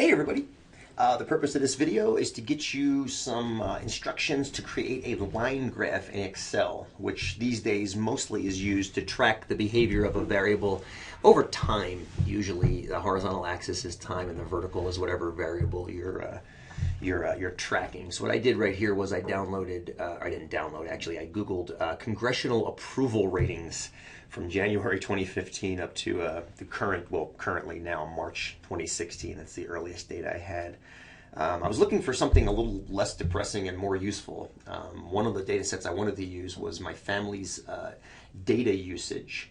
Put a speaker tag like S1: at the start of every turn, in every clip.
S1: Hey everybody! The purpose of this video is to get you some instructions to create a line graph in Excel, which these days mostly is used to track the behavior of a variable over time. Usually the horizontal axis is time and the vertical is whatever variable you're tracking. So what I did right here was I downloaded, I didn't download actually, I Googled congressional approval ratings from January 2015 up to the currently now March 2016. That's the earliest data I had. I was looking for something a little less depressing and more useful. One of the data sets I wanted to use was my family's data usage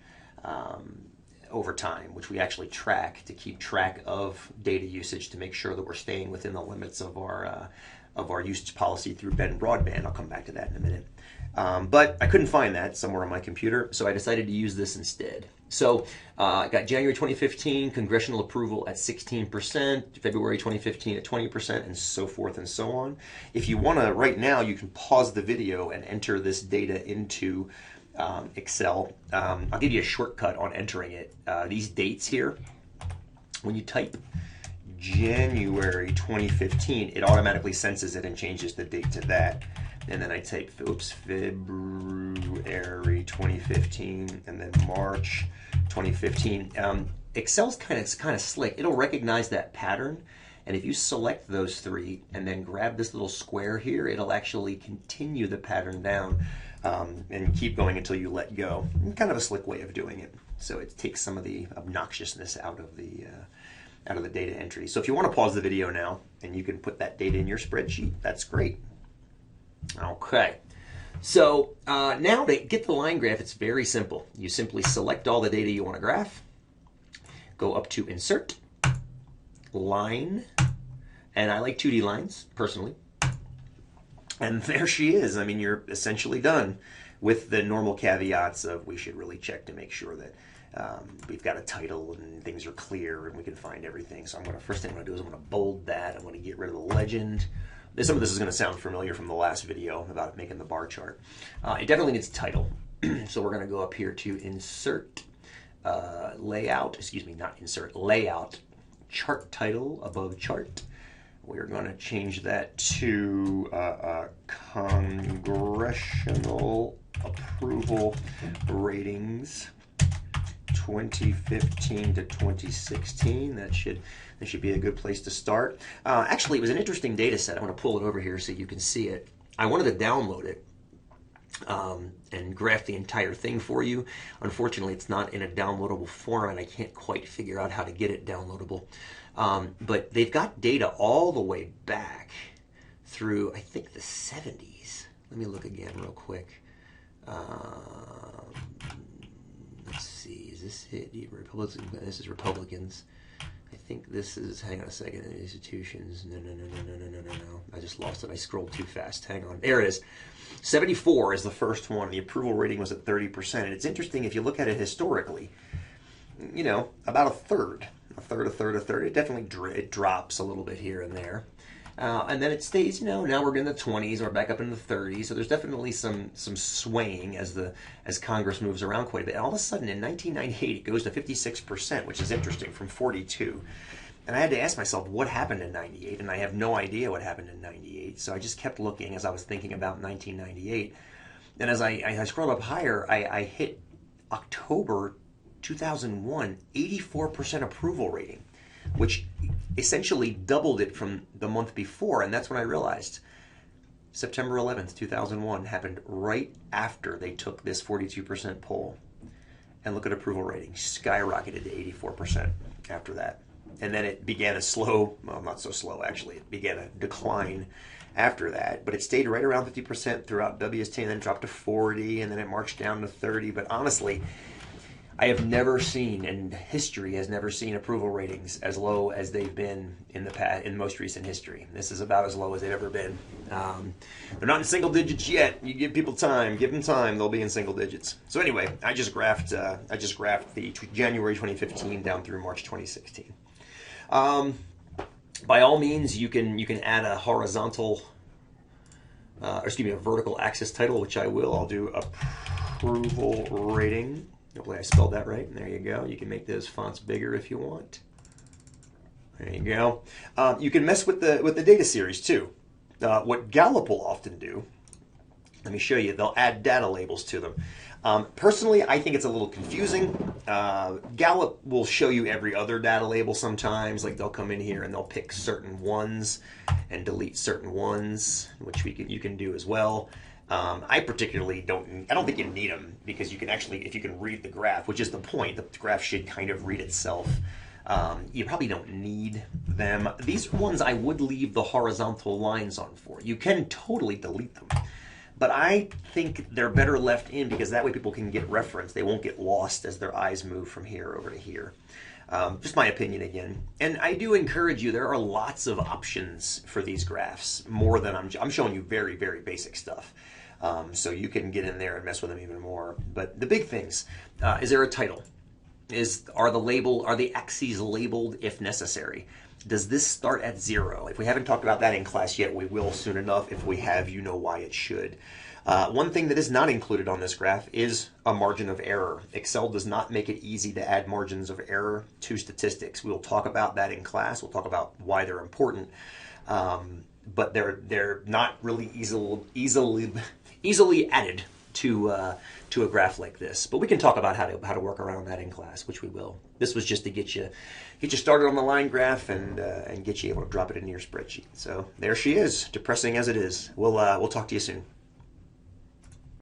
S1: over time, which we actually track to keep track of data usage to make sure that we're staying within the limits of our usage policy through Ben Broadband. I'll come back to that in a minute. But I couldn't find that somewhere on my computer, so I decided to use this instead. So I got January 2015 congressional approval at 16%, February 2015 at 20%, and so forth and so on. If you want to, right now, you can pause the video and enter this data into Excel. I'll give you a shortcut on entering it. These dates here, when you type January 2015, it automatically senses it and changes the date to that. And then I type, February 2015, and then March 2015. Excel's kind of slick. It'll recognize that pattern, and if you select those three and then grab this little square here, it'll actually continue the pattern down and keep going until you let go. Kind of a slick way of doing it. So it takes some of the obnoxiousness out of the data entry. So if you want to pause the video now and you can put that data in your spreadsheet, that's great. Okay, so now to get the line graph, it's very simple. You simply select all the data you want to graph, go up to Insert, Line, and I like 2D lines, personally. And there she is. I mean, you're essentially done with the normal caveats of we should really check to make sure that we've got a title and things are clear and we can find everything. So first thing I'm going to do is I'm going to bold that. I'm going to get rid of the legend. Some of this is going to sound familiar from the last video about making the bar chart. It definitely needs title. So we're going to go up here to Insert, Layout, excuse me, not Insert, Layout, Chart Title above Chart. We're going to change that to Congressional Approval Ratings 2015 to 2016. That should be a good place to start. Actually, it was an interesting data set. I'm going to pull it over here so you can see it. I wanted to download it and graph the entire thing for you. Unfortunately, it's not in a downloadable format. I can't quite figure out how to get it downloadable. But they've got data all the way back through, I think, the 70s. Let me look again real quick. Let's see, is this it? Republicans? This is Republicans. I think this is, hang on a second, institutions. No. I just lost it. I scrolled too fast. Hang on. There it is. 74 is the first one. The approval rating was at 30%. And it's interesting if you look at it historically, you know, about a third. It definitely drops a little bit here and there. And then it stays, you know, now we're in the 20s or back up in the 30s. So there's definitely some swaying as Congress moves around quite a bit. And all of a sudden in 1998 it goes to 56%, which is interesting, from 42. And I had to ask myself what happened in 98, and I have no idea what happened in 98. So I just kept looking as I was thinking about 1998. And as I scrolled up higher, I hit October 2001, 84% approval rating, which essentially doubled it from the month before. And that's when I realized September 11th, 2001 happened right after they took this 42% poll. And look at approval rating, skyrocketed to 84% after that. And then it began a slow, well, not so slow actually, it began a decline after that. But it stayed right around 50% throughout WST, and then dropped to 40, and then it marched down to 30. But honestly, I have never seen, and history has never seen, approval ratings as low as they've been in the past, in most recent history. This is about as low as they've ever been. They're not in single digits yet. You give people time, give them time, they'll be in single digits. So anyway, I just graphed the January 2015 down through March 2016. By all means, you can add a horizontal, a vertical axis title, which I will. I'll do approval rating. Hopefully I spelled that right. There you go. You can make those fonts bigger if you want. There you go. You can mess with the data series too. What Gallup will often do, let me show you, they'll add data labels to them. Personally, I think it's a little confusing. Gallup will show you every other data label sometimes, like they'll come in here and they'll pick certain ones and delete certain ones, which you can do as well. I particularly I don't think you need them because you can actually, if you can read the graph, which is the point, the graph should kind of read itself. You probably don't need them. These ones I would leave the horizontal lines on for. You can totally delete them. But I think they're better left in because that way people can get reference. They won't get lost as their eyes move from here over to here. Just my opinion again. And I do encourage you, there are lots of options for these graphs, more than I'm showing you very, very basic stuff. So you can get in there and mess with them even more. But the big things, is there a title? Are the axes labeled if necessary? Does this start at 0? If we haven't talked about that in class yet, we will soon enough. If we have, you know why it should. One thing that is not included on this graph is a margin of error. Excel does not make it easy to add margins of error to statistics. We'll talk about that in class. We'll talk about why they're important. But they're not really easily added to a graph like this. But we can talk about how to work around that in class, which we will. This was just to get you started on the line graph and get you able to drop it into your spreadsheet. So there she is, depressing as it is. We'll talk to you soon.